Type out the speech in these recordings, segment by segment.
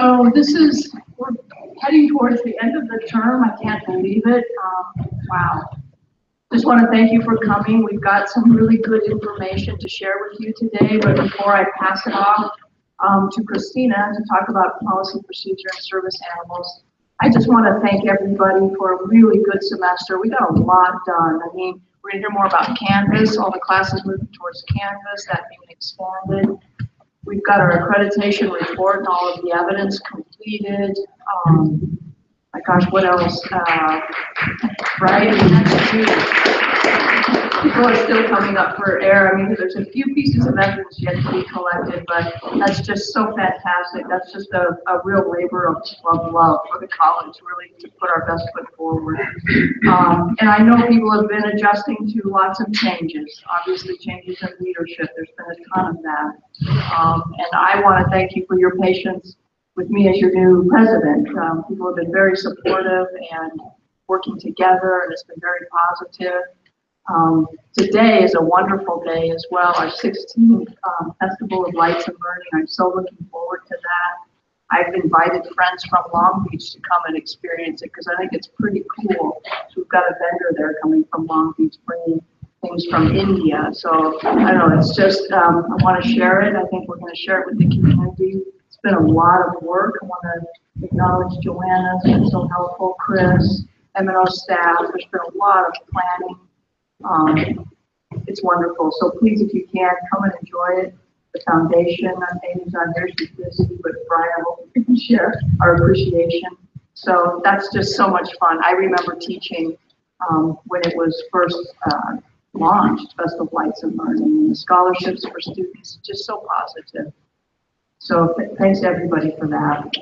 So we're heading towards the end of the term. I can't believe it. Wow. Just want to thank you for coming. We've got some really good information to share with you today, but before I pass it off to Christina to talk about policy, procedure, and service animals, I just want to thank everybody for a really good semester. We got a lot done. I mean, we're going to hear more about Canvas, all the classes moving towards Canvas, that being expanded. We've got our accreditation report and all of the evidence completed. My gosh, what else? Right? People are still coming up for air. I mean, there's a few pieces of evidence yet to be collected, but that's just so fantastic. That's just a real labor of love for the college, really, to put our best foot forward. And I know people have been adjusting to lots of changes, obviously changes in leadership. There's been a ton of that. And I want to thank you for your patience with me as your new president. People have been very supportive and working together, and it's been very positive. Today is a wonderful day as well, our 16th Festival of Lights and Learning. I'm so looking forward to that. I've invited friends from Long Beach to come and experience it because I think it's pretty cool. So we've got a vendor there coming from Long Beach bringing things from India. So I don't know, it's just, I want to share it. I think we're going to share it with the community. It's been a lot of work. I want to acknowledge Joanna, it's been so helpful, Chris, M&O staff. There's been a lot of planning. It's wonderful. So please, if you can, come and enjoy it. The foundation, Amy's not here, she's busy, but Brian, I hope we can share our appreciation. So that's just so much fun. I remember teaching when it was first launched, Festival of Lights and Learning, and the scholarships for students, just so positive. So thanks to everybody for that.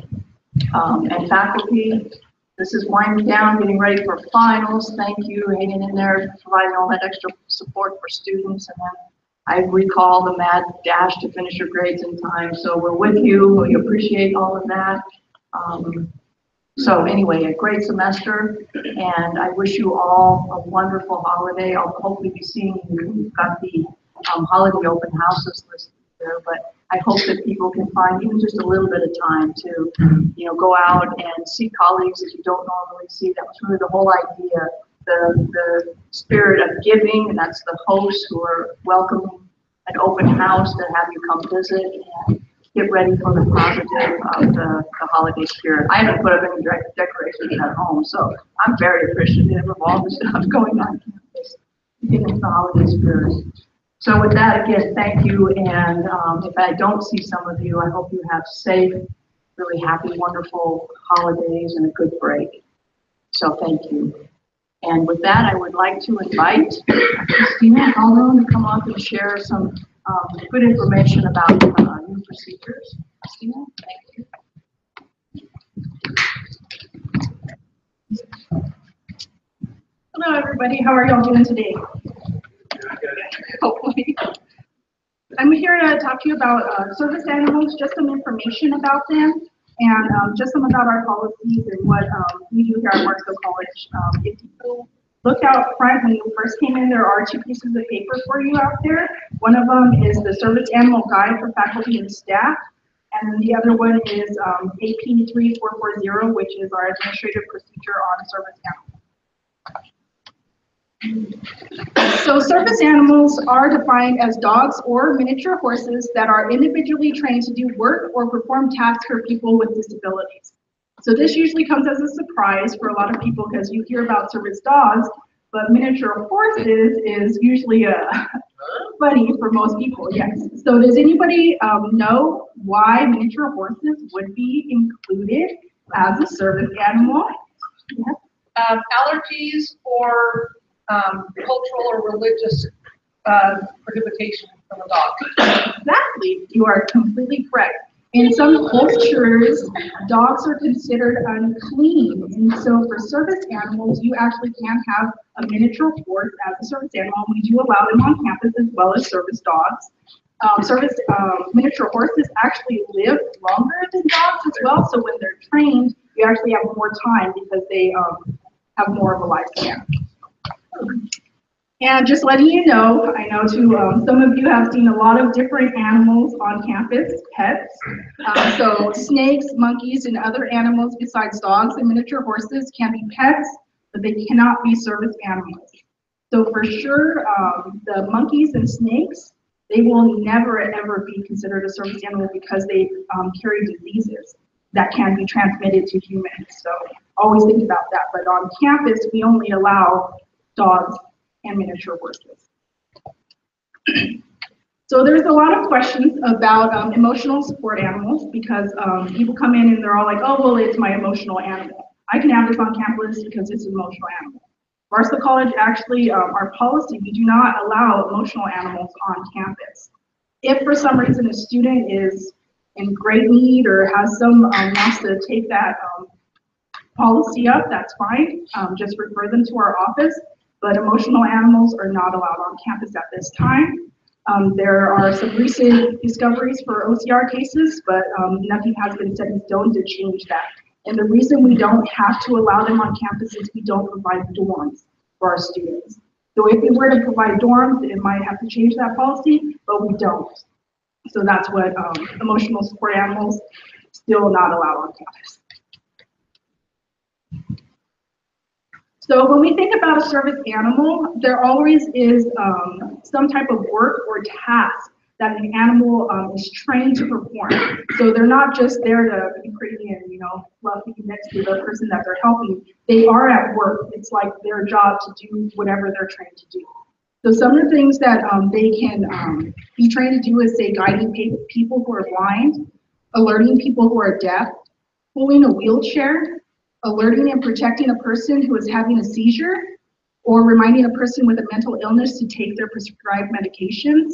And faculty, this is winding down, getting ready for finals. Thank you, hanging in there, providing all that extra support for students. And then I recall the mad dash to finish your grades in time. So we're with you. We appreciate all of that. So anyway, a great semester, and I wish you all a wonderful holiday. I'll hopefully be seeing you. We've got the holiday open houses listed there, but I hope that people can find even just a little bit of time to, go out and see colleagues that you don't normally see. That was really the whole idea, the spirit of giving, and that's the hosts who are welcoming an open house to have you come visit and get ready for the positive of the holiday spirit. I haven't put up any decorations at home, so I'm very appreciative of all the stuff going on campus to get into the holiday spirit. So with that, again, thank you, and if I don't see some of you, I hope you have safe, really happy, wonderful holidays and a good break. So thank you. And with that, I would like to invite Christina Calderon to come up and share some good information about new procedures. Christina, thank you. Hello, everybody. How are y'all doing today? Hopefully. I'm here to talk to you about service animals, just some information about them, and just some about our policies and what we do here at Marksville College. If you look out front when you first came in, there are two pieces of paper for you out there. One of them is the Service Animal Guide for faculty and staff, and then the other one is AP 3440, which is our administrative procedure on service animals. So service animals are defined as dogs or miniature horses that are individually trained to do work or perform tasks for people with disabilities. So this usually comes as a surprise for a lot of people because you hear about service dogs, but miniature horses is usually funny for most people, yes. So does anybody know why miniature horses would be included as a service animal? Yes. Allergies or cultural or religious prohibition from a dog. Exactly, you are completely correct. In some cultures, dogs are considered unclean, and so for service animals, you actually can have a miniature horse as a service animal. We do allow them on campus as well as service dogs. Miniature horses actually live longer than dogs as well, so when they're trained, you actually have more time because they have more of a lifespan. And just letting you know, I know too, some of you have seen a lot of different animals on campus, pets. So snakes, monkeys, and other animals besides dogs and miniature horses can be pets, but they cannot be service animals. So for sure, the monkeys and snakes, they will never ever be considered a service animal because they carry diseases that can be transmitted to humans. So always think about that. But on campus, we only allow dogs and miniature horses. So there's a lot of questions about emotional support animals because people come in and they're all like, oh, well, it's my emotional animal. I can have this on campus because it's an emotional animal. Varsity College actually, our policy, we do not allow emotional animals on campus. If for some reason a student is in great need or has some wants to take that policy up, that's fine. Just refer them to our office. But emotional animals are not allowed on campus at this time. There are some recent discoveries for OCR cases, but nothing has been set in stone to change that. And the reason we don't have to allow them on campus is we don't provide dorms for our students. So if we were to provide dorms, it might have to change that policy, but we don't. So that's what emotional support animals still not allowed on campus. So when we think about a service animal, there always is some type of work or task that an animal is trained to perform. So they're not just there to be pretty and, you know, fluffy next to the person that they're helping. They are at work. It's like their job to do whatever they're trained to do. So some of the things that they can be trained to do is, say, guiding people who are blind, alerting people who are deaf, pulling a wheelchair, alerting and protecting a person who is having a seizure, or reminding a person with a mental illness to take their prescribed medications,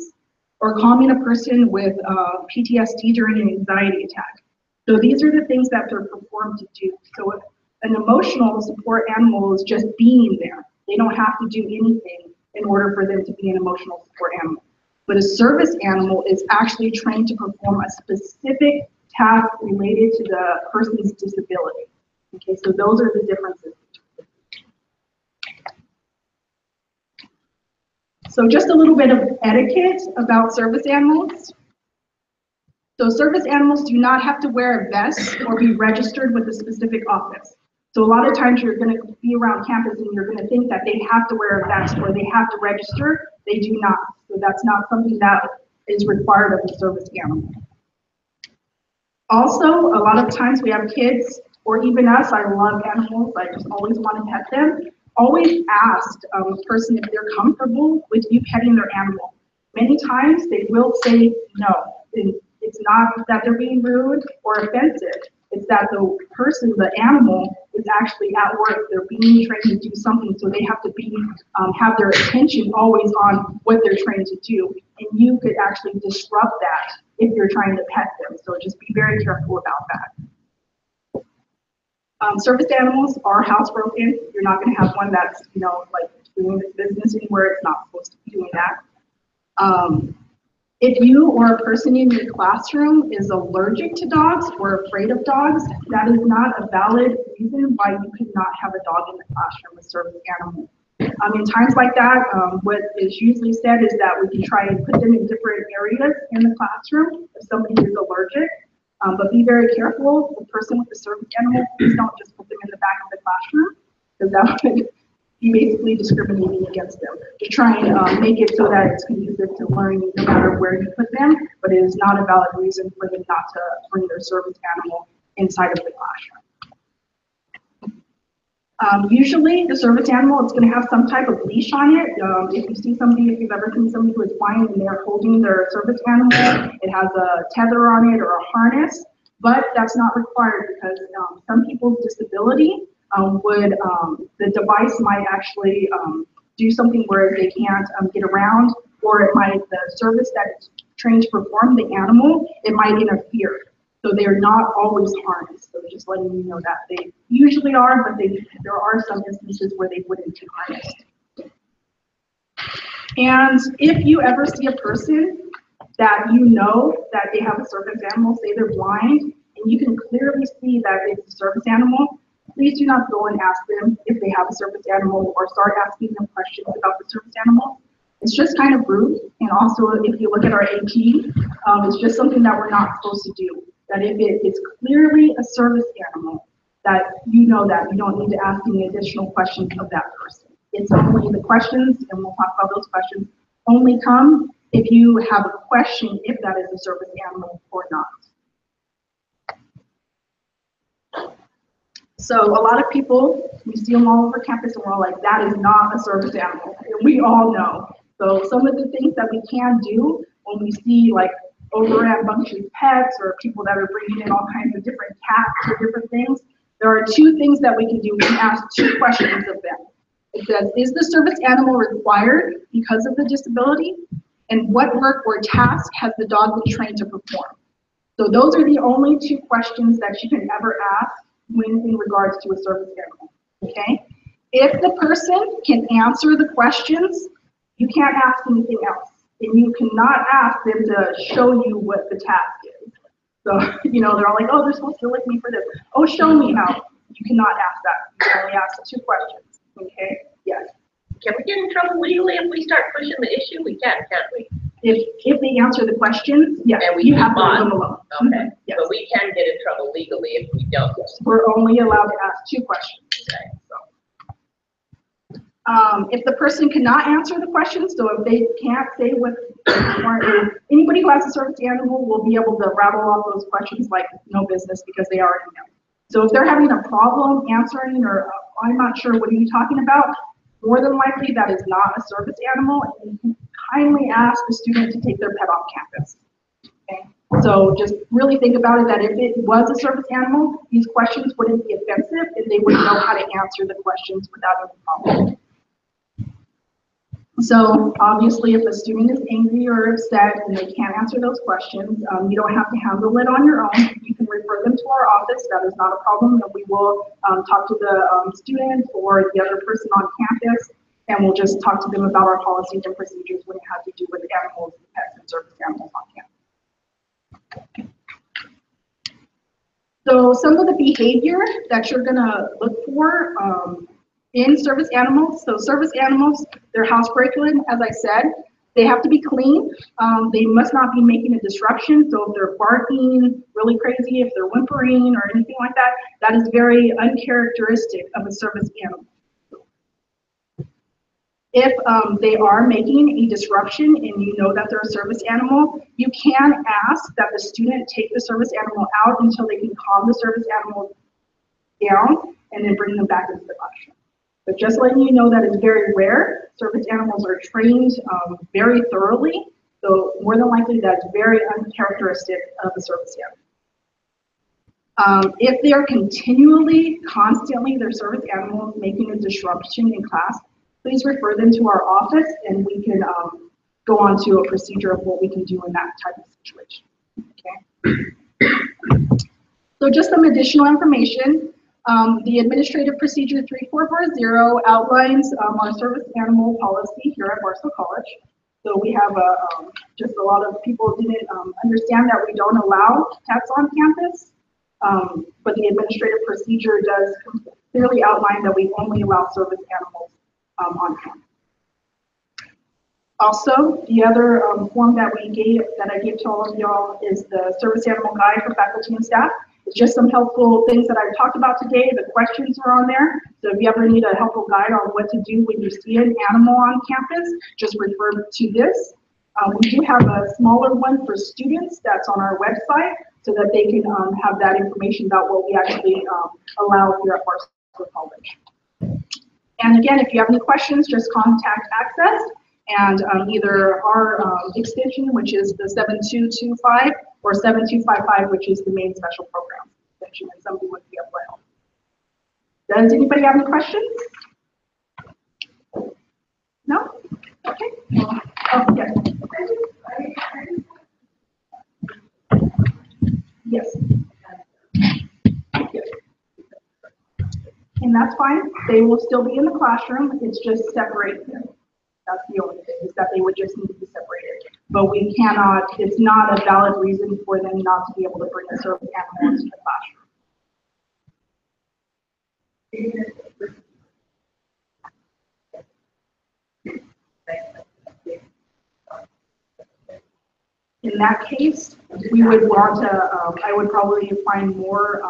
or calming a person with PTSD during an anxiety attack. So these are the things that they're performed to do. So if an emotional support animal is just being there, they don't have to do anything in order for them to be an emotional support animal. But a service animal is actually trained to perform a specific task related to the person's disability. Okay, so those are the differences. So just a little bit of etiquette about service animals. So service animals do not have to wear a vest or be registered with a specific office. So a lot of times you're going to be around campus and you're going to think that they have to wear a vest or they have to register. They do not. So that's not something that is required of a service animal. Also, a lot of times we have kids, or even us, I love animals, I just always want to pet them. Always ask a person if they're comfortable with you petting their animal. Many times they will say no. It's not that they're being rude or offensive. It's that the person, the animal, is actually at work. They're being trained to do something, so they have to be have their attention always on what they're trained to do. And you could actually disrupt that if you're trying to pet them. So just be very careful about that. Service animals are housebroken. You're not going to have one that's, you know, like doing its business anywhere it's not supposed to be doing that. If you or a person in your classroom is allergic to dogs or afraid of dogs, that is not a valid reason why you could not have a dog in the classroom, a service animal. In times like that, what is usually said is that we can try and put them in different areas in the classroom if somebody is allergic. But be very careful. The person with the service animal, please don't just put them in the back of the classroom, because that would be basically discriminating against them. To try and make it so that it's conducive to learning no matter where you put them, but it is not a valid reason for them not to bring their service animal inside of the classroom. Usually the service animal is going to have some type of leash on it. If you see somebody, if you've ever seen somebody who is blind and they're holding their service animal, it has a tether on it or a harness, but that's not required because some people's disability the device might actually do something where they can't get around, or it might, the service that it's trained to perform, the animal, it might interfere. So they're not always harnessed. So just letting you know that they usually are, but there are some instances where they wouldn't be harnessed. And if you ever see a person that you know that they have a service animal, say they're blind, and you can clearly see that it's a service animal, please do not go and ask them if they have a service animal or start asking them questions about the service animal. It's just kind of rude. And also, if you look at our AP, it's just something that we're not supposed to do. That if it is clearly a service animal, that you know that you don't need to ask any additional questions of that person. It's only the questions, and we'll talk about those questions, only come if you have a question if that is a service animal or not. So a lot of people, we see them all over campus and we're all like, that is not a service animal. And we all know. So some of the things that we can do when we see like over at Bunkshre's Pets or people that are bringing in all kinds of different cats or different things, there are two things that we can do. We can ask two questions of them. It says, is the service animal required because of the disability? And what work or task has the dog been trained to perform? So those are the only two questions that you can ever ask when in regards to a service animal, okay? If the person can answer the questions, you can't ask anything else. And you cannot ask them to show you what the task is. So, you know, they're all like, oh, they're supposed to lick me for this. Oh, show me how. You cannot ask that. You can only ask two questions, okay? Yes. Can we get in trouble legally if we start pushing the issue? We can, can't we? If they answer the questions, yes, And we you move have to leave on. them alone. Okay, Yes. but we can get in trouble legally if we don't. We're only allowed to ask two questions. Okay. If the person cannot answer the questions, so if they can't say what, or anybody who has a service animal will be able to rattle off those questions like no business because they already know. So if they're having a problem answering or I'm not sure what are you talking about, more than likely that is not a service animal, and you can kindly ask the student to take their pet off campus. Okay? So just really think about it that if it was a service animal, these questions wouldn't be offensive and they would know how to answer the questions without any problem. So obviously if a student is angry or upset and they can't answer those questions, you don't have to handle it on your own. You can refer them to our office. That is not a problem. And we will talk to the student or the other person on campus, and we'll just talk to them about our policies and procedures when it has to do with animals, pets, and service animals on campus. So some of the behavior that you're gonna look for in service animals. So service animals, they're housebreaking, as I said. They have to be clean. They must not be making a disruption. So if they're barking really crazy, if they're whimpering or anything like that, that is very uncharacteristic of a service animal. If they are making a disruption and you know that they're a service animal, you can ask that the student take the service animal out until they can calm the service animal down and then bring them back into the classroom. But just letting you know that it's very rare. Service animals are trained very thoroughly, so more than likely that's very uncharacteristic of a service animal. If they are continually, constantly, their service animal making a disruption in class, please refer them to our office and we can go on to a procedure of what we can do in that type of situation. Okay. So just some additional information. The Administrative Procedure 3440 outlines our service animal policy here at Barstow College. So we have just a lot of people didn't understand that we don't allow pets on campus, but the Administrative Procedure does clearly outline that we only allow service animals on campus. Also, the other form that I gave to all of y'all is the Service Animal Guide for faculty and staff. It's just some helpful things that I've talked about today. The questions are on there. So if you ever need a helpful guide on what to do when you see an animal on campus, just refer to this. We do have a smaller one for students that's on our website so that they can have that information about what we actually allow here at Barstow College. And again, if you have any questions, just contact Access and either our extension, which is the 7225, or 7255, which is the main special program extension, and somebody would be up for help. Does anybody have any questions? No? Okay. Oh, yes. Yes. Yes. And that's fine. They will still be in the classroom. It's just separated. That's the only thing, is that they would just need to be separated. But we cannot, it's not a valid reason for them not to be able to bring a service animal into the classroom. In that case, we would want to, I would probably find more,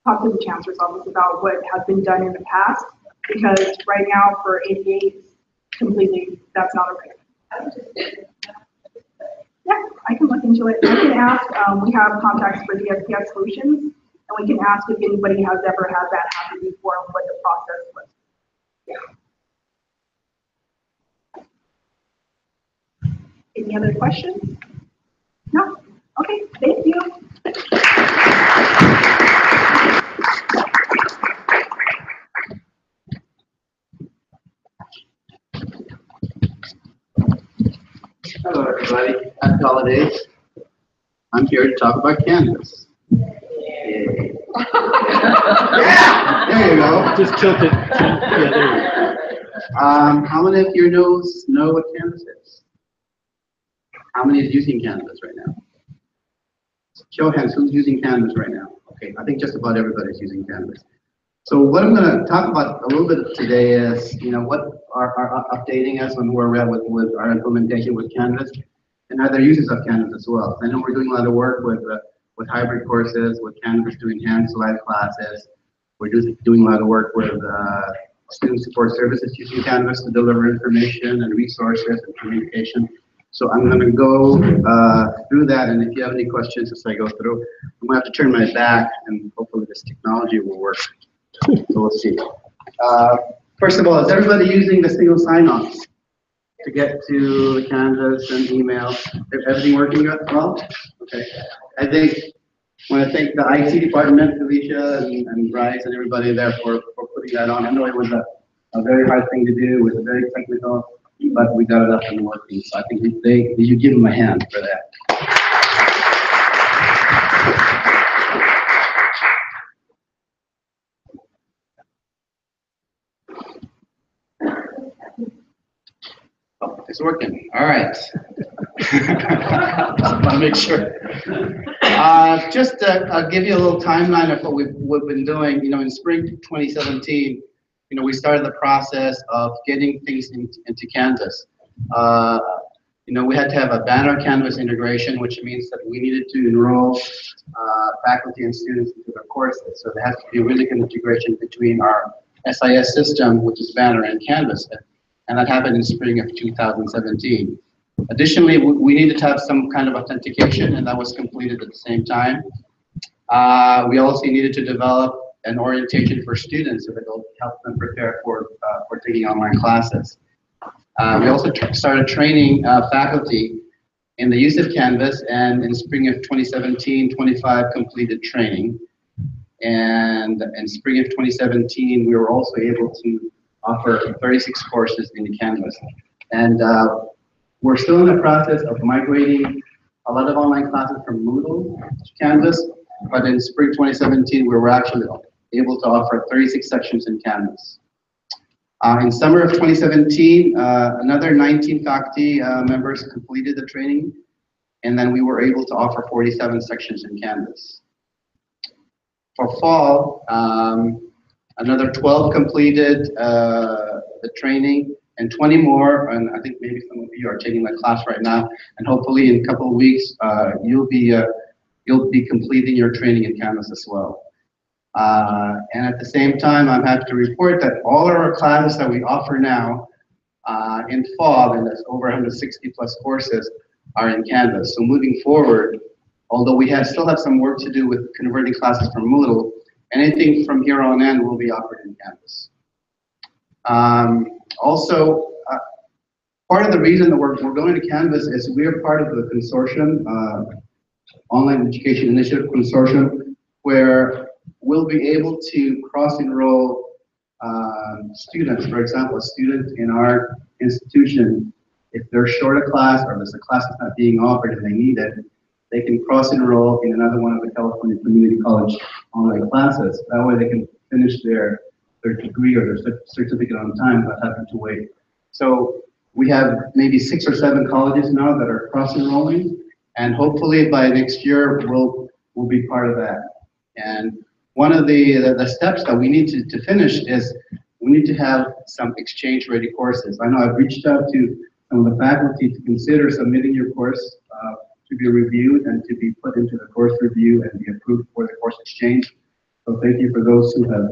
talk to the chancellor's office about what has been done in the past, because right now for 88, completely, that's not okay. Yeah, I can look into it. I can ask, we have contacts for DSPS Solutions, and we can ask if anybody has ever had that happen before and what the process was. Yeah. Any other questions? No? Okay, thank you. Hello, everybody. Happy holidays. I'm here to talk about Canvas. Yay. Yeah, there you go. Just tilt it. Yeah, there you go. How many of you know what Canvas is? How many is using Canvas right now? Show of hands, who's using Canvas right now? Okay, I think just about everybody's using Canvas. So what I'm going to talk about a little bit today is, what are updating us on where we're at with our implementation with Canvas and other uses of Canvas as well. I know we're doing a lot of work with hybrid courses, with Canvas doing hands-live classes. We're doing a lot of work with student support services using Canvas to deliver information and resources and communication. So I'm going to go through that, and if you have any questions as I go through, I'm going to have to turn my back, and hopefully this technology will work. So we'll see. First of all, is everybody using the single sign-on to get to the Canvas and email? Everything working well? Okay. I want to thank the IT department, Felicia and Bryce and everybody there for putting that on. I know it was a very hard thing to do. It was very technical, but we got it up and working. So I think you give them a hand for that. Oh, it's working. All right. Just want to make sure. Just I'll give you a little timeline of what we've been doing. In spring 2017, we started the process of getting things into Canvas. We had to have a banner Canvas integration, which means that we needed to enroll faculty and students into their courses. So there has to be a really good integration between our SIS system, which is Banner, and Canvas. And that happened in spring of 2017. Additionally, we needed to have some kind of authentication, and that was completed at the same time. We also needed to develop an orientation for students so that will help them prepare for taking online classes. We also started training faculty in the use of Canvas, and in spring of 2017, 25 completed training. And in spring of 2017, we were also able to offer 36 courses in Canvas. And we're still in the process of migrating a lot of online classes from Moodle to Canvas, but in spring 2017, we were actually able to offer 36 sections in Canvas. In summer of 2017, another 19 faculty members completed the training, and then we were able to offer 47 sections in Canvas. For fall, another 12 completed the training, and 20 more, and I think maybe some of you are taking my class right now, and hopefully in a couple of weeks, you'll be completing your training in Canvas as well. And at the same time, I'm happy to report that all of our classes that we offer now in fall, and that's over 160 plus courses, are in Canvas. So moving forward, although we still have some work to do with converting classes from Moodle, anything from here on in will be offered in Canvas. Also, part of the reason that we're going to Canvas is we are part of the consortium, Online Education Initiative Consortium, where we'll be able to cross-enroll students. For example, a student in our institution, if they're short a class or there's a class that's not being offered and they need it, they can cross-enroll in another one of the California Community College online classes. That way they can finish their degree or their certificate on time without having to wait. So we have maybe 6 or 7 colleges now that are cross-enrolling, and hopefully by next year we'll be part of that. And one of the steps that we need to finish is we need to have some exchange-ready courses. I know I've reached out to some of the faculty to consider submitting your course to be reviewed and to be put into the course review and be approved for the course exchange. So thank you for those who have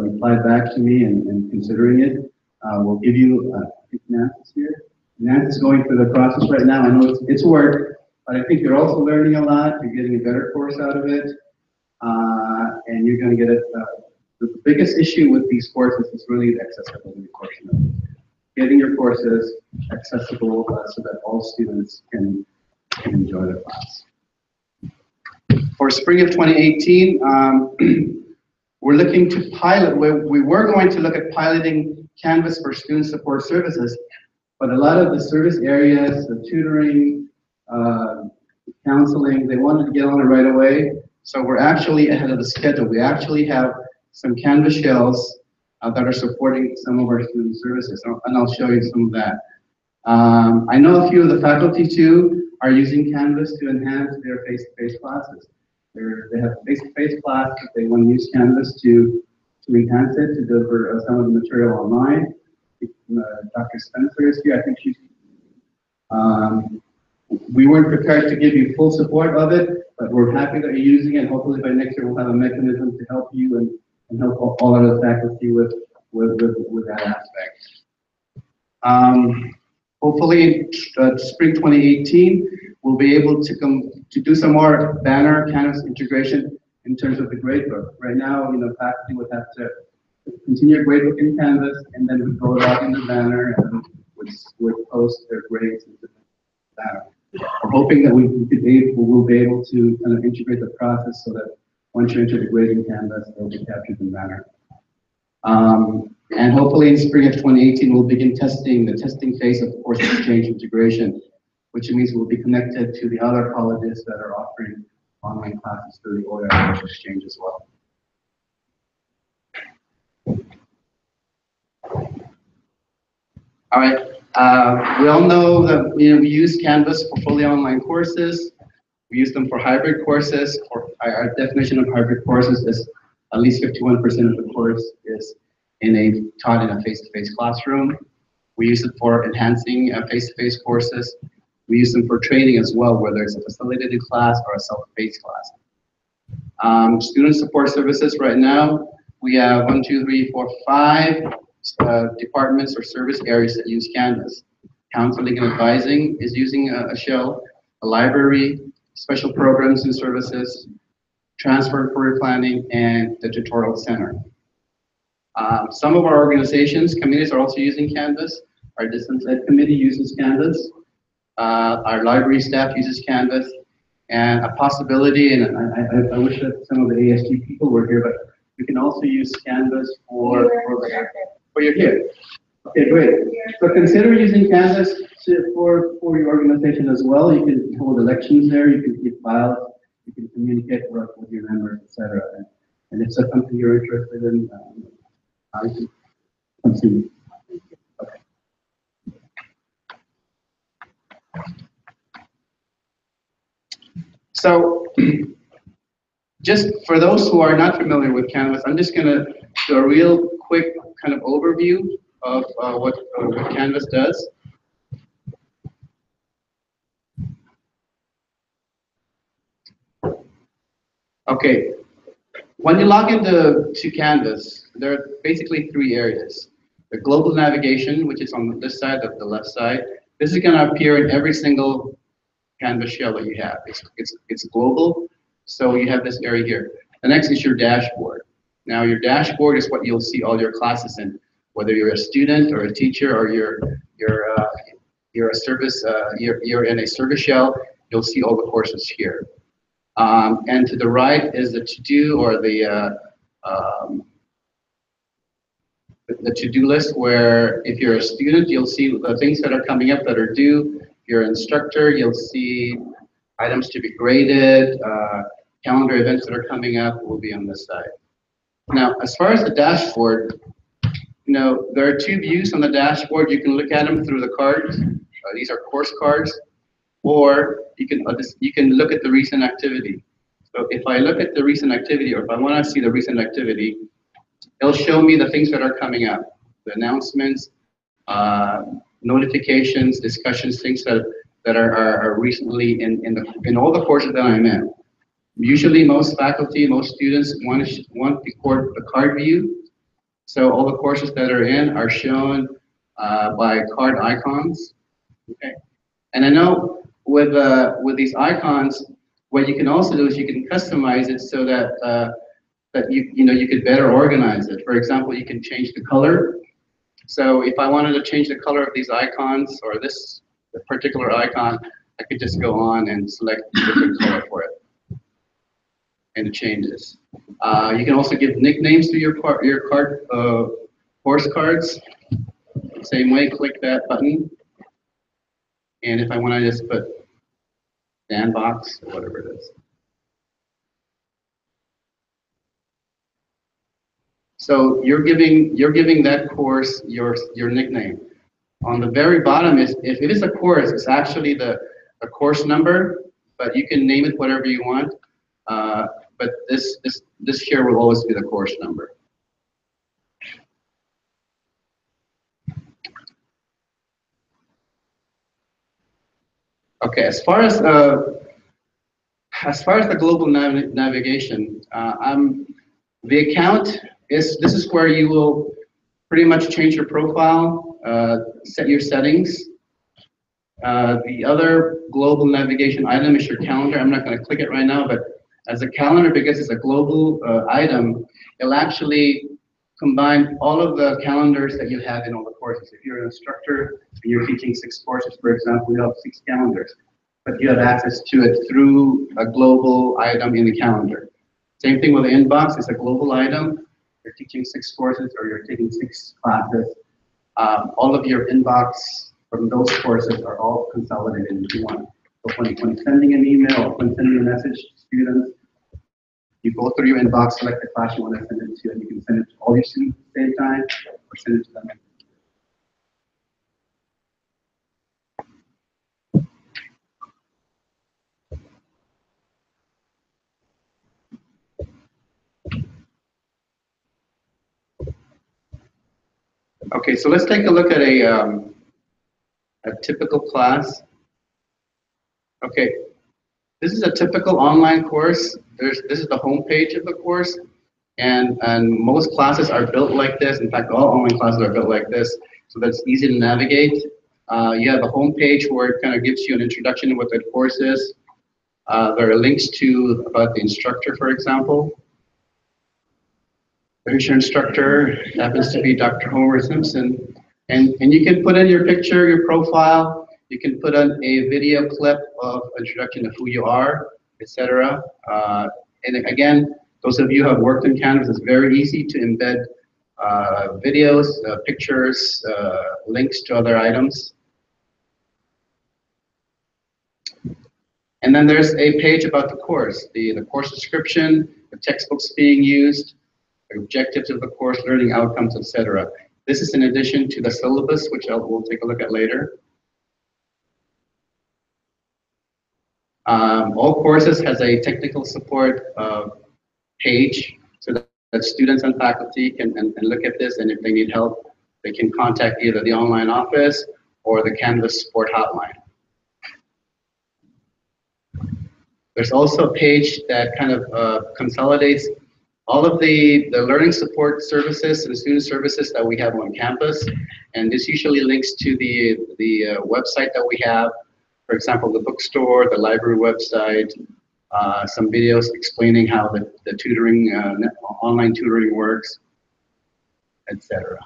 replied back to me and considering it. We'll give you, I think Nancy's here. Nancy's going through the process right now. I know it's work, but I think you're also learning a lot. You're getting a better course out of it. And you're going to get it. The biggest issue with these courses is really the accessibility portion of it. Getting your courses accessible so that all students can enjoy the class. For spring of 2018, we're looking to pilot. We were going to look at piloting Canvas for student support services, but a lot of the service areas, the tutoring, counseling, they wanted to get on it right away. So we're actually ahead of the schedule. We actually have some Canvas shells that are supporting some of our student services, and I'll show you some of that. I know a few of the faculty too are using Canvas to enhance their face-to-face classes. They have a face-to-face class, but they want to use Canvas to enhance it, to deliver some of the material online. Dr. Spencer is here. I think she's. We weren't prepared to give you full support of it, but we're happy that you're using it. Hopefully by next year we'll have a mechanism to help you and help all other faculty with that aspect. Hopefully spring 2018 we'll be able to do some more banner Canvas integration in terms of the gradebook. Right now, faculty would have to continue a gradebook in Canvas, and then we go out in the banner and would post their grades into the banner. We're hoping that we'll be able to kind of integrate the process so that once you enter the grading Canvas, they'll be captured in banner. And hopefully in spring of 2018, we'll begin testing the testing phase of course exchange integration, which means we'll be connected to the other colleges that are offering online classes through the OER course exchange as well. All right. We all know that we use Canvas for fully online courses. We use them for hybrid courses. Our definition of hybrid courses is at least 51% of the course is taught in a face-to-face classroom. We use it for enhancing face-to-face courses. We use them for training as well, whether it's a facilitated class or a self-paced class. Student support services right now, we have 1, 2, 3, 4, 5 departments or service areas that use Canvas. Counseling and advising is using a shell, a library, special programs and services, transfer and career planning, and the tutorial center. Some of our organizations, committees are also using Canvas. Our distance ed committee uses Canvas. Our library staff uses Canvas. And a possibility, and I wish that some of the ASG people were here, but you can also use Canvas for you're here. Okay, great. So consider using Canvas for your organization as well. You can hold elections there, you can keep files, you can communicate with your members, etc. And if that's something you're interested in, I can continue. Okay. So, just for those who are not familiar with Canvas, I'm just going to do a real quick kind of overview of what Canvas does. Okay, when you log into Canvas, there are basically 3 areas. The global navigation, which is on this side, of the left side. This is going to appear in every single Canvas shell that you have. It's global, so you have this area here. The next is your dashboard. Now your dashboard is what you'll see all your classes in, whether you're a student or a teacher or you're a service, you're in a service shell. You'll see all the courses here. And to the right is the to-do or the to-do list, where if you're a student, you'll see the things that are coming up that are due. If you're an instructor, you'll see items to be graded, calendar events that are coming up will be on this side. Now, as far as the dashboard, there are 2 views on the dashboard. You can look at them through the cards. These are course cards, or you can look at the recent activity. So if I look at the recent activity, or if I want to see the recent activity, it'll show me the things that are coming up, the announcements, notifications, discussions, things that are recently in all the courses that I'm in. Usually, most faculty, most students want the card view. So all the courses that are in are shown by card icons. Okay, and I know with these icons, what you can also do is you can customize it so that that you could better organize it. For example, you can change the color. So if I wanted to change the color of these icons or this particular icon, I could just go on and select a different color for it, and it changes. You can also give nicknames to your course cards. Same way, click that button. And if I want to just put Sandbox or whatever it is. So you're giving that course your nickname. On the very bottom is, if it is a course, it's actually the course number, but you can name it whatever you want. But this here will always be the course number. Okay, as far as the global navigation, the account this is where you will pretty much change your profile, set your settings. The other global navigation item is your calendar. I'm not going to click it right now, but as a calendar, because it's a global item, it'll actually combine all of the calendars that you have in all the courses. If you're an instructor and you're teaching 6 courses, for example, you have 6 calendars, but you have access to it through a global item in the calendar. Same thing with the inbox. It's a global item. You're teaching 6 courses or you're taking 6 classes. All of your inbox from those courses are all consolidated into one. So when sending an email or when sending a message to students, you go through your inbox, select the class you want to send it to, and you can send it to all your students at the same time or send it to them. Okay, so let's take a look at a typical class. Okay, this is a typical online course. This is the home page of the course, and most classes are built like this. In fact, all online classes are built like this, so that it's easy to navigate. You have a home page where it kind of gives you an introduction to what the course is. There are links about the instructor, for example. There's your instructor, happens to be Dr. Homer Simpson. And you can put in your picture, your profile. You can put in a video clip of introduction to who you are, etc. And again, those of you who have worked in Canvas, it's very easy to embed videos, pictures, links to other items. And then there's a page about the course, the course description, the textbooks being used, the objectives of the course, learning outcomes, etc. This is in addition to the syllabus, which we'll take a look at later. All courses has a technical support page so that students and faculty can look at this, and if they need help, they can contact either the online office or the Canvas support hotline. There's also a page that kind of consolidates all of the learning support services and student services that we have on campus, and this usually links to the website that we have. For example, the bookstore, the library website, some videos explaining how the tutoring, online tutoring works, etc.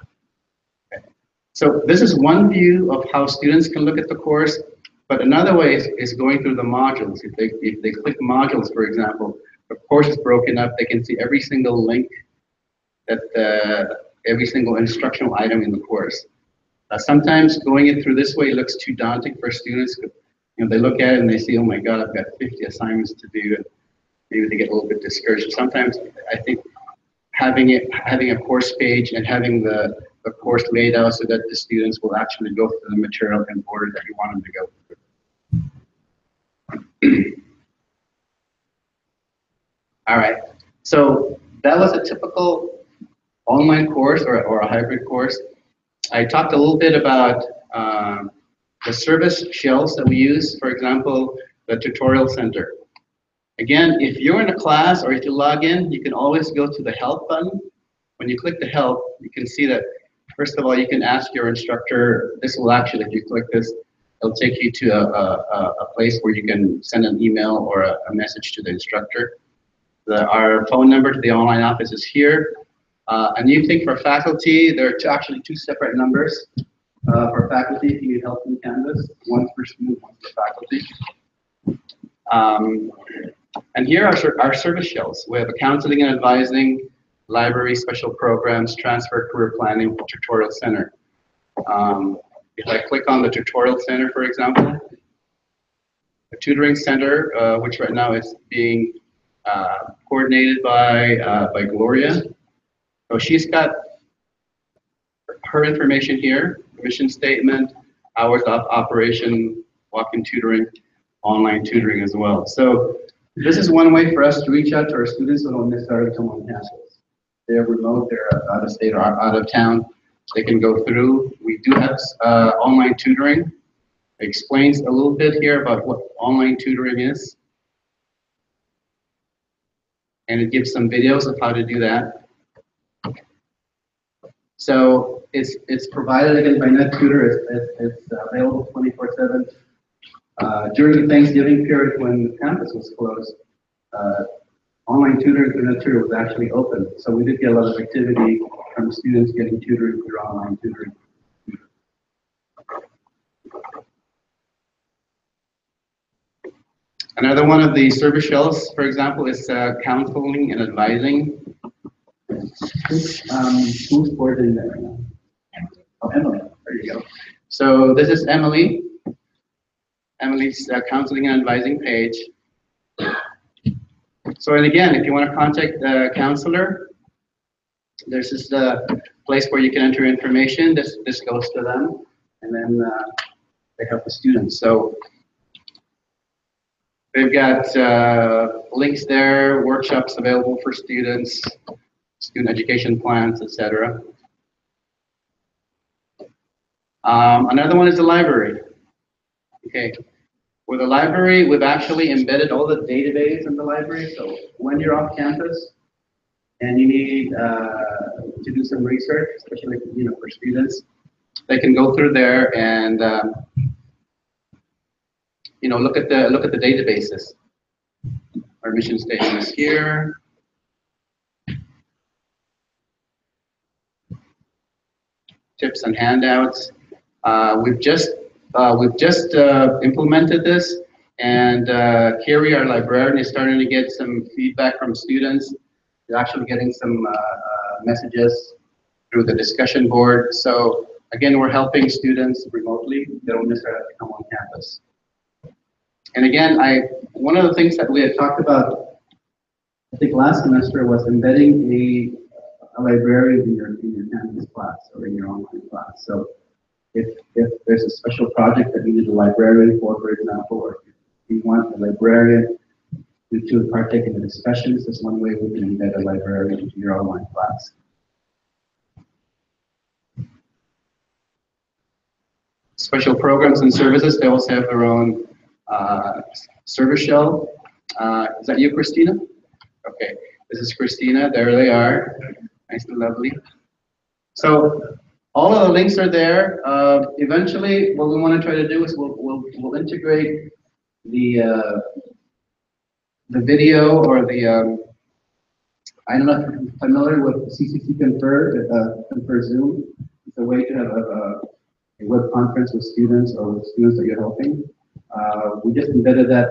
Okay. So this is one view of how students can look at the course, but another way is going through the modules. If they click modules, for example, the course is broken up. They can see every single link, every single instructional item in the course. Sometimes going it through this way looks too daunting for students. You know, they look at it and they see, oh my God, I've got 50 assignments to do, and maybe they get a little bit discouraged. Sometimes I think having a course page and having the course laid out so that the students will actually go through the material in order that you want them to go through. All right. So that was a typical online course or a hybrid course. I talked a little bit about the service shells that we use, for example, the tutorial center. Again, if you're in a class or if you log in, you can always go to the help button. When you click the help, you can see that, first of all, you can ask your instructor. This will actually, if you click this, it'll take you to a place where you can send an email or a message to the instructor. Our phone number to the online office is here. A new thing for faculty, there are actually two separate numbers. For faculty, if you need help in Canvas, one for student, one for faculty. And here are our service shells. We have a counseling and advising, library, special programs, transfer, career planning, tutorial center. If I click on the tutorial center, for example, the tutoring center, which right now is being coordinated by Gloria. So she's got her information here, mission statement, hours of operation, walk-in tutoring, online tutoring as well. So this is one way for us to reach out to our students who don't necessarily come on campus. They're remote, they're out of state or out of town. They can go through. We do have online tutoring. It explains a little bit here about what online tutoring is. And it gives some videos of how to do that. So it's provided again by NetTutor. It's available 24/7. During the Thanksgiving period when the campus was closed, online tutoring through NetTutor was actually open. So we did get a lot of activity from students getting tutoring through online tutoring. Another one of the service shells, for example, is counseling and advising. Who's boarded in there right now? Oh, Emily. There you go. So this is Emily. Emily's counseling and advising page. So, and again, if you want to contact the counselor, there's this place where you can enter information. This goes to them, and then they help the students. So they've got links there, workshops available for students, student education plans, etc. Another one is the library. Okay, with the library, we've actually embedded all the database in the library. So when you're off campus and you need to do some research, especially for students, they can go through there and look at the databases. Our mission statement is here. Tips and handouts. We've just implemented this, and Carrie, our librarian, is starting to get some feedback from students. They're actually getting some messages through the discussion board. So again, we're helping students remotely. They don't necessarily have to come on campus. And again, one of the things that we had talked about, I think last semester, was embedding a librarian in your campus class or in your online class. So if there's a special project that you need a librarian for example, or if you want a librarian to partake in the discussions, that's one way we can embed a librarian into your online class. Special programs and services, they also have their own service shell. Is that you, Christina? Okay, this is Christina. There they are. Nice and lovely. So all of the links are there. Eventually, what we want to try to do is we'll integrate the video or the I don't know if you're familiar with CCC Confer Zoom. It's a way to have a web conference with students or with students that you're helping. We just embedded that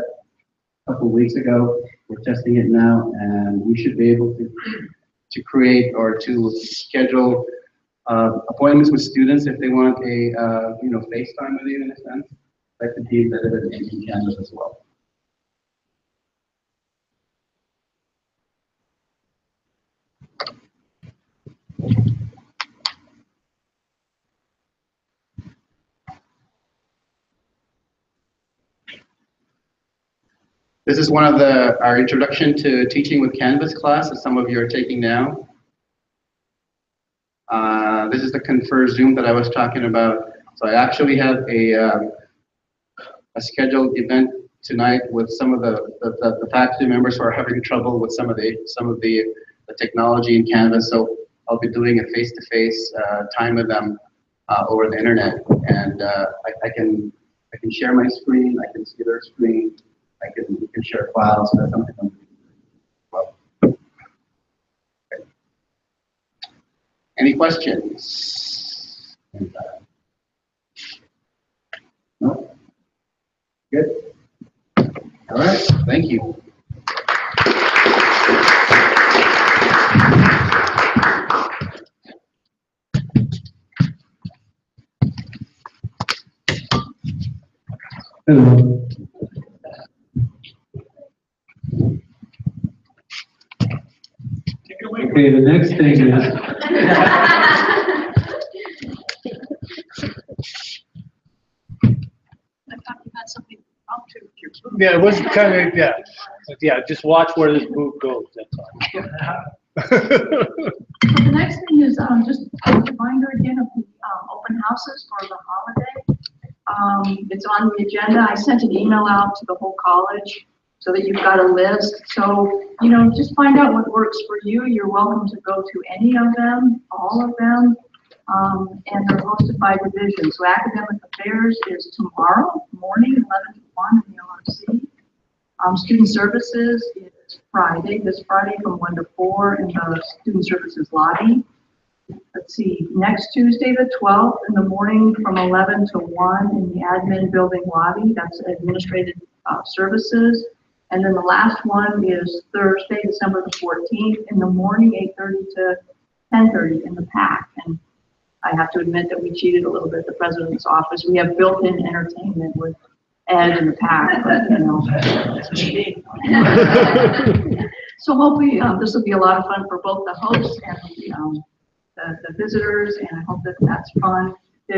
a couple of weeks ago. We're testing it now, and we should be able to create or to schedule appointments with students if they want a FaceTime with you in a sense. That could be embedded in Canvas as well. This is one of our introduction to teaching with Canvas class that some of you are taking now. This is the Confer Zoom that I was talking about. So I actually have a scheduled event tonight with some of the faculty members who are having trouble with some of the technology in Canvas. So I'll be doing a face-to-face time with them over the internet, and I can share my screen. I can see their screen. We can share files. So that's something I'm doing. Well, okay. Any questions? No? Good? All right, thank you. Hello. Okay, the next thing is, I thought you had something to your food. Yeah, it was kind of, yeah. But yeah, just watch where this move goes, that's all. So the next thing is just a reminder again of the open houses for the holiday. It's on the agenda. I sent an email out to the whole college so that you've got a list. So, just find out what works for you. You're welcome to go to any of them, all of them, and they're hosted by division. So academic affairs is tomorrow morning, 11 to 1 in the LRC. Student services is this Friday from 1 to 4 in the student services lobby. Let's see, next Tuesday the 12th in the morning from 11 to 1 in the admin building lobby. That's administrative services. And then the last one is Thursday, December the 14th in the morning, 8:30 to 10:30 in the PAC. And I have to admit that we cheated a little bit at the president's office. We have built-in entertainment with Ed in the PAC, but cheating. So hopefully this will be a lot of fun for both the hosts and the visitors, and I hope that that's fun. I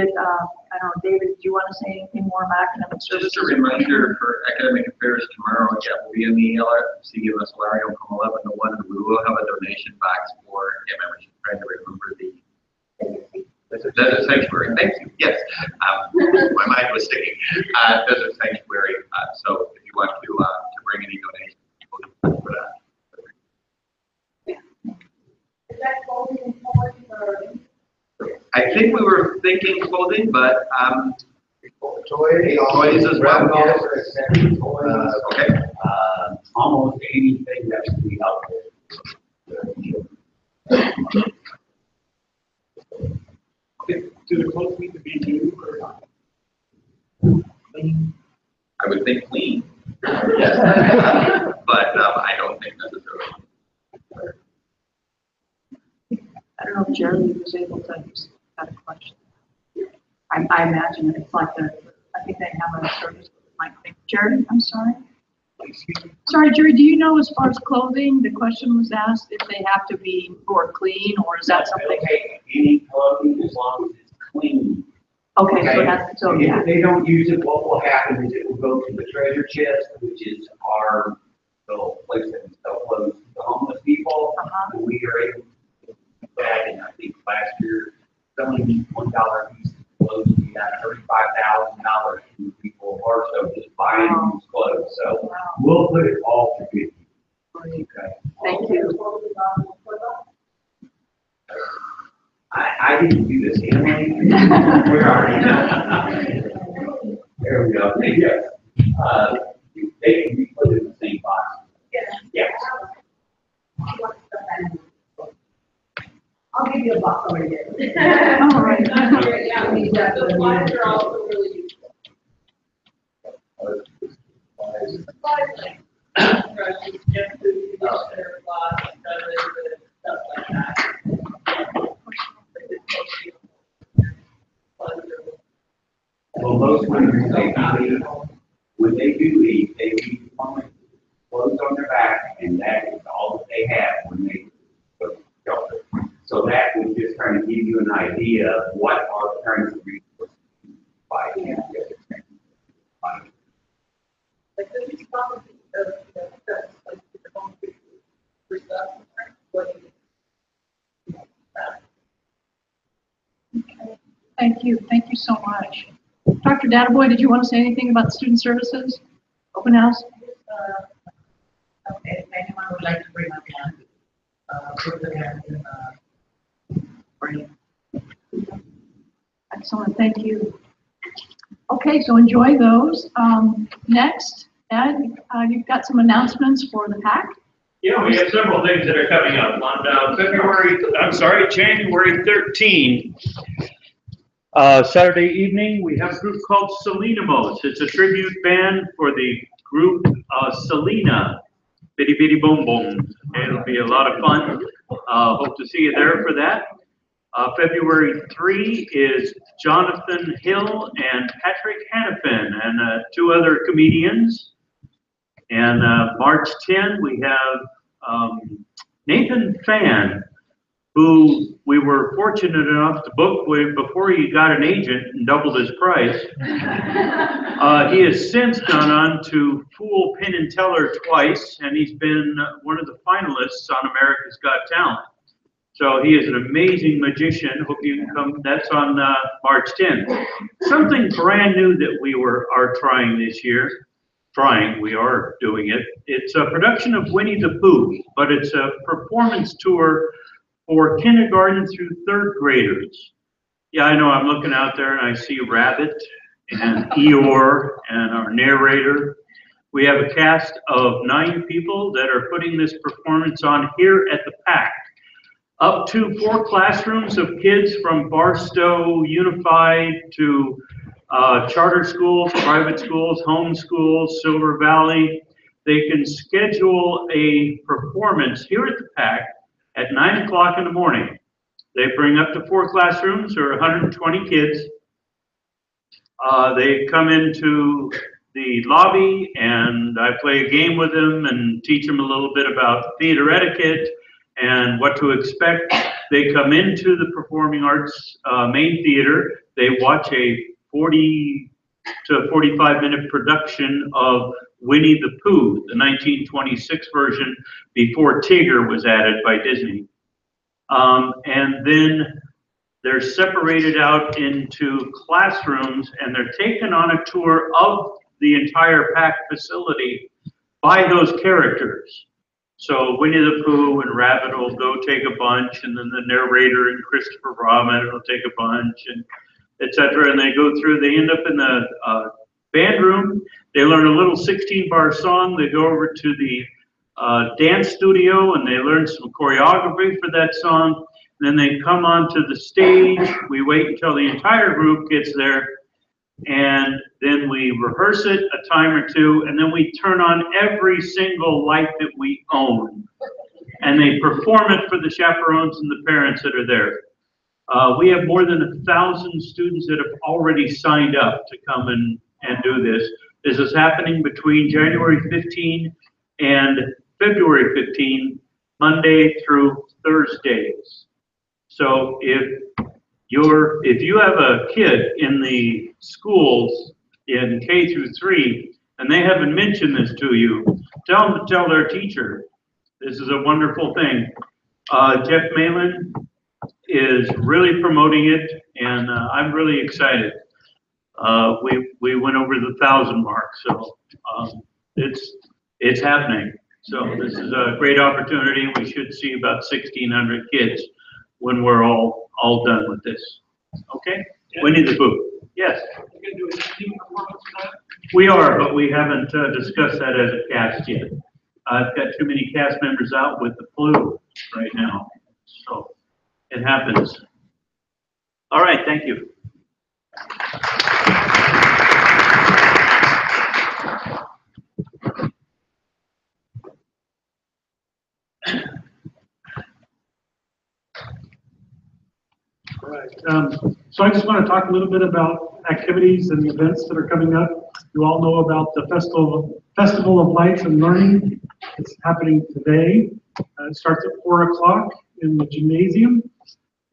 don't know, David, do you want to say anything more about academic services? Just a reminder for academic affairs tomorrow, we'll be in the LRC of Solarium from 11 to 1, and we will have a donation box for membership, trying to remember the Desert Sanctuary. Thank you. Yes, my mind was sticking. Desert Sanctuary. So if you want to bring any donations, we'll for that. Is that clothing and clothing or? I think we were thinking clothing, but toys as well. Okay. Almost anything that can be out there. Okay. Do the clothes need to be new or not? I would think clean. Yes. But I don't think necessarily. I don't know if Jeremy was able to have a question. I imagine it's like I think they have a service like Jerry, I'm sorry. Sorry, Jerry, do you know as far as clothing, the question was asked if they have to be more clean, or is that something? They'll take any clothing as long as it's clean. Okay, so that's, so yeah. If they don't use it, what will happen is it will go to the treasure chest, which is our little place that we sell clothes to the homeless people. And we are able to do that, and I think last year, selling these $1 pieces of clothes, we got $35,000 from people or so just buying these clothes. So we'll put it all to good use. Okay. Thank you. I didn't do this anyway. Where are you? There we go. Yes. They can be put in the same box. Yes. I'll give you a box over here. All right. Yeah, we need that. Those slides are also really useful. Brushes, shampoo, conditioner, floss, stuff like that. Well, most women, when they do leave, they leave clothes on their back, and that is all that they have when they go to shelter. So that would just kind of give you an idea of what our current resources by. Like this is probably Thank you so much. Dr. Databoy, did you want to say anything about student services? Open house? If anyone would like to bring up hand, put the hand in, bring. Excellent, thank you. Okay, so enjoy those. Next, Ed, you've got some announcements for the PAC. Yeah, we have several things that are coming up on January 13th. Saturday evening, we have a group called Selenamos. It's a tribute band for the group Selena. Bitty Bitty Boom Boom. It'll be a lot of fun. Hope to see you there for that. February 3 is Jonathan Hill and Patrick Hannafin and 2 other comedians. And March 10, we have Nathan Fan, who we were fortunate enough to book with before he got an agent and doubled his price. He has since gone on to fool Penn and Teller twice, and he's been one of the finalists on America's Got Talent. So he is an amazing magician. Hope you can come. That's on March 10th. Something brand new that we are trying this year. We are doing it. It's a production of Winnie the Pooh, but it's a performance tour for kindergarten through 3rd graders. Yeah, I know, I'm looking out there and I see Rabbit and Eeyore and our narrator. We have a cast of 9 people that are putting this performance on here at the PAC. Up to 4 classrooms of kids from Barstow Unified to charter schools, private schools, home schools, Silver Valley. They can schedule a performance here at the PAC at 9 o'clock in the morning. They bring up to 4 classrooms or 120 kids. They come into the lobby and I play a game with them and teach them a little bit about theater etiquette and what to expect. They come into the Performing Arts main theater. They watch a 40 to 45 minute production of Winnie the Pooh, the 1926 version before Tigger was added by Disney. And then they're separated out into classrooms and they're taken on a tour of the entire PAC facility by those characters. So Winnie the Pooh and Rabbit will go take a bunch, and then the narrator and Christopher Robin will take a bunch, and etc. And they go through, they end up in the band room. They learn a little 16-bar song. They go over to the dance studio and they learn some choreography for that song. And then they come onto the stage. We wait until the entire group gets there, and then we rehearse it a time or two, and then we turn on every single light that we own. And they perform it for the chaperones and the parents that are there. We have more than 1,000 students that have already signed up to come and do this. This is happening between January 15 and February 15, Monday through Thursdays. So if you have a kid in the schools in K through 3 and they haven't mentioned this to you, tell them to tell their teacher. This is a wonderful thing. Jeff Malin is really promoting it, and I'm really excited. We went over the 1,000 mark, so it's happening. So this is a great opportunity. We should see about 1,600 kids when we're all done with this. Okay? Yeah. Winnie the Pooh. Yes. You gonna do a team performance for that? We are, but we haven't discussed that as a cast yet. I've got too many cast members out with the flu right now, so it happens. All right, thank you. All right. So I just want to talk a little bit about activities and events that are coming up. You all know about the Festival of Lights and Learning. It's happening today. It starts at 4 o'clock in the gymnasium,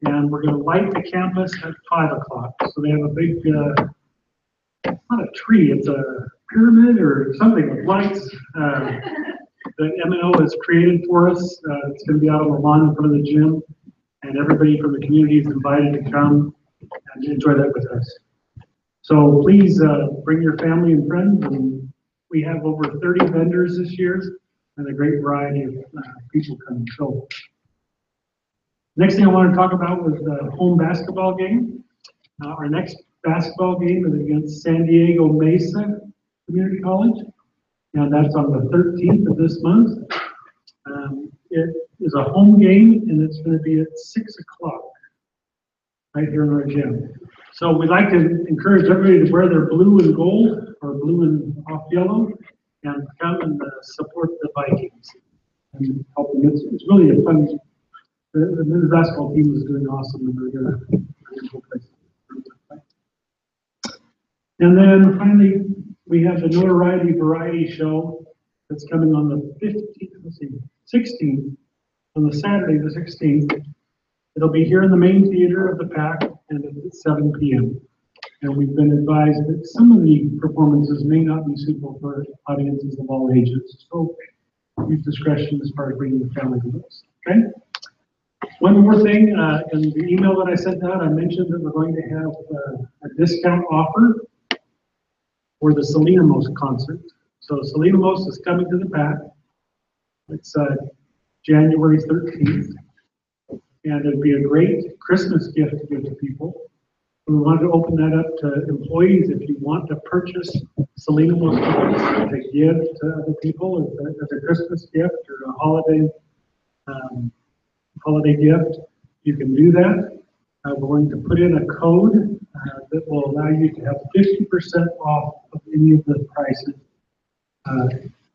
and we're going to light the campus at 5 o'clock. So they have a big, it's not a tree, it's a pyramid or something with lights that M&O has created for us. It's going to be out on the lawn in front of the gym, and everybody from the community is invited to come and enjoy that with us. So please bring your family and friends, and we have over 30 vendors this year and a great variety of people coming. So next thing I want to talk about was the home basketball game. Our next basketball game is against San Diego Mesa Community College, and that's on the 13th of this month. It is a home game, and it's going to be at 6 o'clock right here in our gym. So we'd like to encourage everybody to wear their blue and gold or blue and off yellow and come and support the Vikings and help them. It's really a fun. The men's basketball team is doing awesome, and they're going to go places. And then finally, we have the Notoriety Variety Show that's coming on the 16th, on the Saturday, the 16th. It'll be here in the main theater of the PAC, and it's at 7 p.m. And we've been advised that some of the performances may not be suitable for audiences of all ages. So use discretion as far as bringing the family to this, okay? One more thing, in the email that I sent out, I mentioned that we're going to have a discount offer for the Selena Most concert. So Selena Most is coming to the PAC. It's January 13th. And it'd be a great Christmas gift to give to people. We wanted to open that up to employees. If you want to purchase Selena Most to give to other people as a Christmas gift or a holiday gift, you can do that. We're going to put in a code that will allow you to have 50% off of any of the prices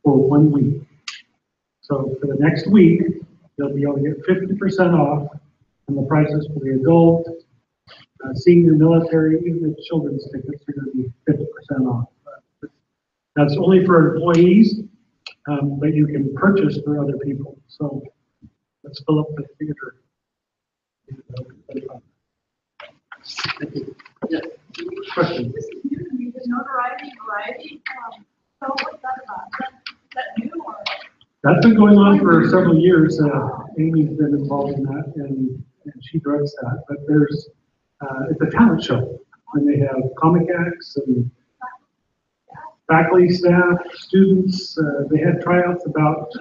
for 1 week. So for the next week, you'll be able to get 50% off on the prices for the adult, senior, military, even the children's tickets are going to be 50% off. That's only for employees, but you can purchase for other people. So let's fill up the theater. Thank you. Yeah. Question? This is new to me, the Notoriety Variety. So what's that about? Is that new or? That's been going on for several years. Amy's been involved in that, and she directs that. But there's, it's a talent show, and they have comic acts and faculty, staff, students. They had tryouts about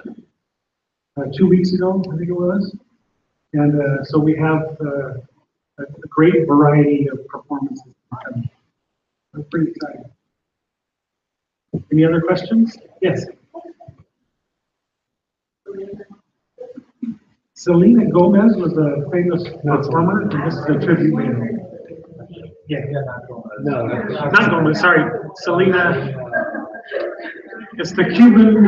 2 weeks ago, I think it was. And so we have a great variety of performances. That's pretty exciting. Any other questions? Yes. Selena Gomez was a famous performer, and this is a tribute band. Yeah, no, not Gomez, sorry, Selena. It's the Cuban.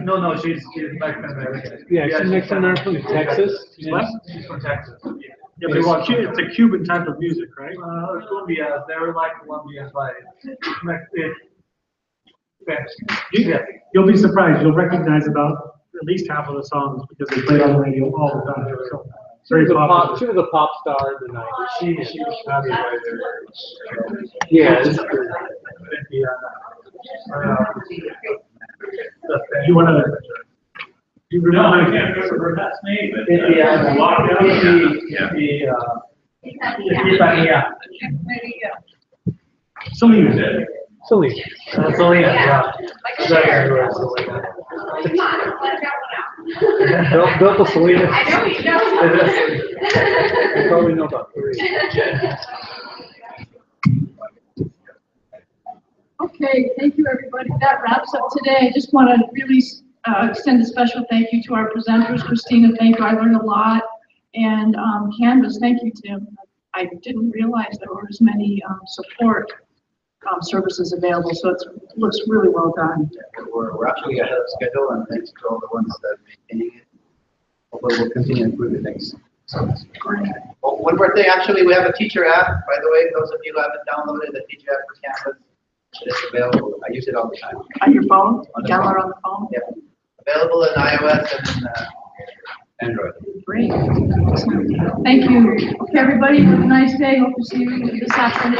No, she's Mexican American. Yeah, she's Mexican from Texas. She's what? She's from Texas. Yeah, but it's a Cuban type of music, right? Colombia, they were like Colombians, like You'll be surprised. You'll recognize about at least half of the songs because they played on the radio all the time. So very popular. She was a pop star in the 90s. she was happy right there. Yeah, it's true. You want to? You No, I remember? can't remember her last name, but. Selena. Selena. Selena, yeah. Built a Selena. I know you know. You probably know about 3. Okay, thank you, everybody. That wraps up today. I just want to really extend a special thank you to our presenters. Christina, thank you. I learned a lot. And Canvas, thank you, Tim. I didn't realize there were as many support services available, so it looks really well done. We're actually ahead of schedule, and thanks to all the ones that are maintaining it. Hopefully we'll continue improving things. So, oh, one more thing, actually, we have a teacher app, by the way. Those of you who haven't downloaded the teacher app for Canvas, it's available. I use it all the time. On your phone? On the Download phone. on the phone? Yeah. Available in iOS and Android. Great. Thank you. Okay, everybody, have a nice day. Hope to see you this afternoon.